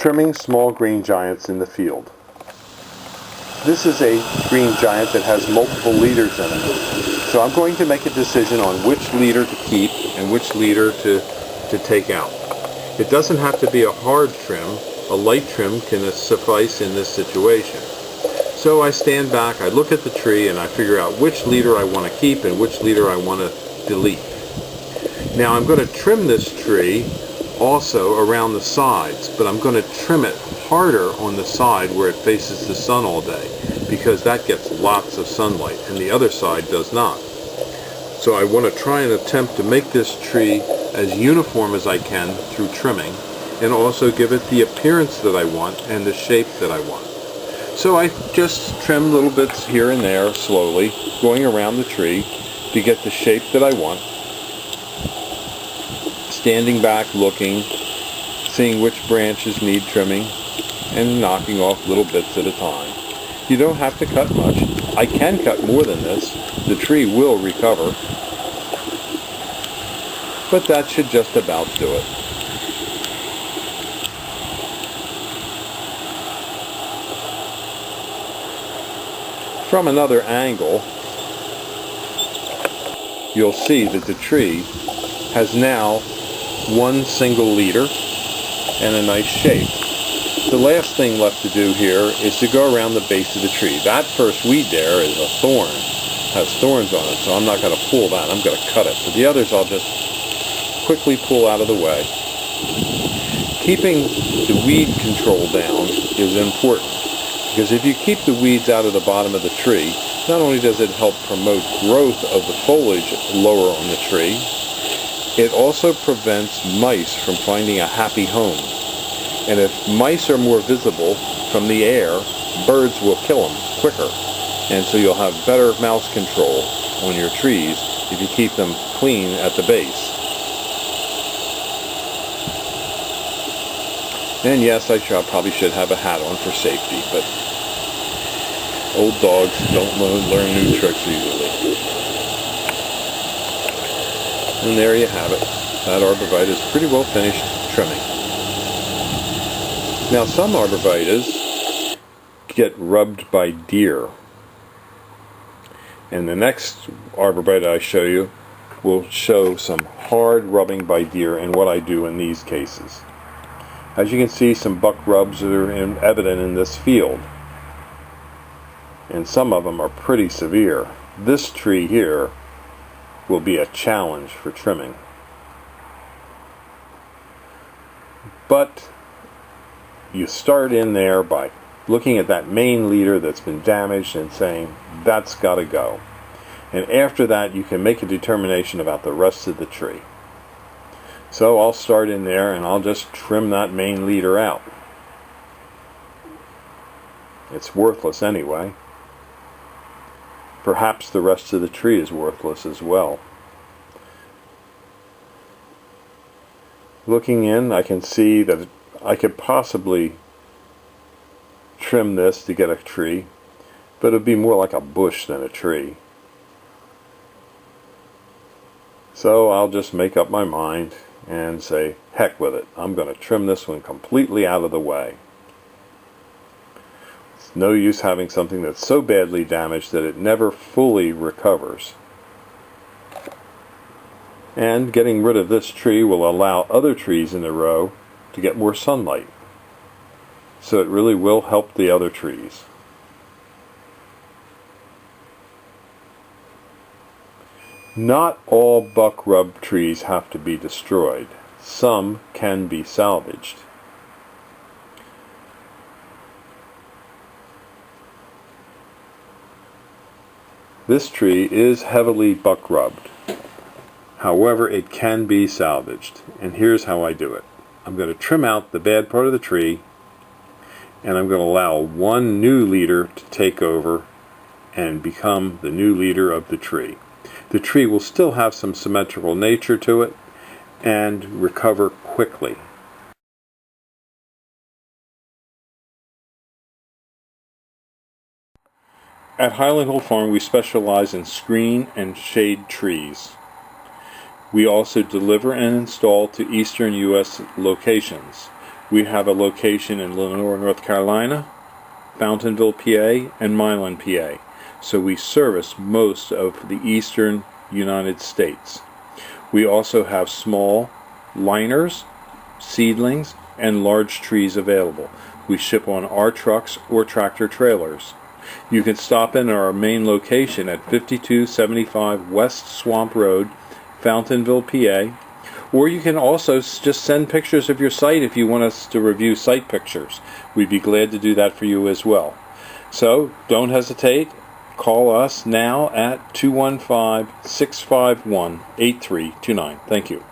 Trimming small green giants in the field. This is a green giant that has multiple leaders in it. So I'm going to make a decision on which leader to keep and which leader to take out. It doesn't have to be a hard trim. A light trim can suffice in this situation. So I stand back, I look at the tree, and I figure out which leader I want to keep and which leader I want to delete. Now I'm going to trim this tree also around the sides, but I'm going to trim it harder on the side where it faces the sun all day, because that gets lots of sunlight and the other side does not. So I want to try and attempt to make this tree as uniform as I can through trimming, and also give it the appearance that I want and the shape that I want. So I just trim little bits here and there slowly, going around the tree to get the shape that I want. Standing back, looking, seeing which branches need trimming, and knocking off little bits at a time. You don't have to cut much. I can cut more than this. The tree will recover. But that should just about do it. From another angle, you'll see that the tree has now one single leader and a nice shape. The last thing left to do here is to go around the base of the tree. That first weed there is a thorn, has thorns on it, so I'm not going to pull that, I'm going to cut it. But the others I'll just quickly pull out of the way. Keeping the weed control down is important, because if you keep the weeds out of the bottom of the tree, not only does it help promote growth of the foliage lower on the tree, it also prevents mice from finding a happy home. And if mice are more visible from the air, birds will kill them quicker. And so you'll have better mouse control on your trees if you keep them clean at the base. And yes, I probably should have a hat on for safety, but old dogs don't learn new tricks easily. And there you have it. That arborvitae is pretty well finished trimming. Now some arborvitaes get rubbed by deer. And the next arborvitae I show you will show some hard rubbing by deer and what I do in these cases. As you can see, some buck rubs are evident in this field. And some of them are pretty severe. This tree here will be a challenge for trimming. But you start in there by looking at that main leader that's been damaged and saying, that's got to go. And after that, you can make a determination about the rest of the tree. So I'll start in there and I'll just trim that main leader out. It's worthless anyway. Perhaps the rest of the tree is worthless as well. Looking in, I can see that I could possibly trim this to get a tree, but it would be more like a bush than a tree. So I'll just make up my mind and say, heck with it. I'm going to trim this one completely out of the way. It's no use having something that's so badly damaged that it never fully recovers. And getting rid of this tree will allow other trees in the row to get more sunlight. So it really will help the other trees. Not all buck rub trees have to be destroyed. Some can be salvaged. This tree is heavily buck rubbed. However, it can be salvaged. And here's how I do it. I'm going to trim out the bad part of the tree, and I'm going to allow one new leader to take over and become the new leader of the tree. The tree will still have some symmetrical nature to it and recover quickly. At Highland Hill Farm, we specialize in screen and shade trees. We also deliver and install to eastern U.S. locations. We have a location in Lenore, North Carolina, Fountainville, PA, and Milan, PA. So we service most of the eastern United States. We also have small liners, seedlings, and large trees available. We ship on our trucks or tractor trailers. You can stop in our main location at 5275 West Swamp Road, Fountainville, PA, or you can also just send pictures of your site if you want us to review site pictures. We'd be glad to do that for you as well. So don't hesitate. Call us now at 215-651-8329. Thank you.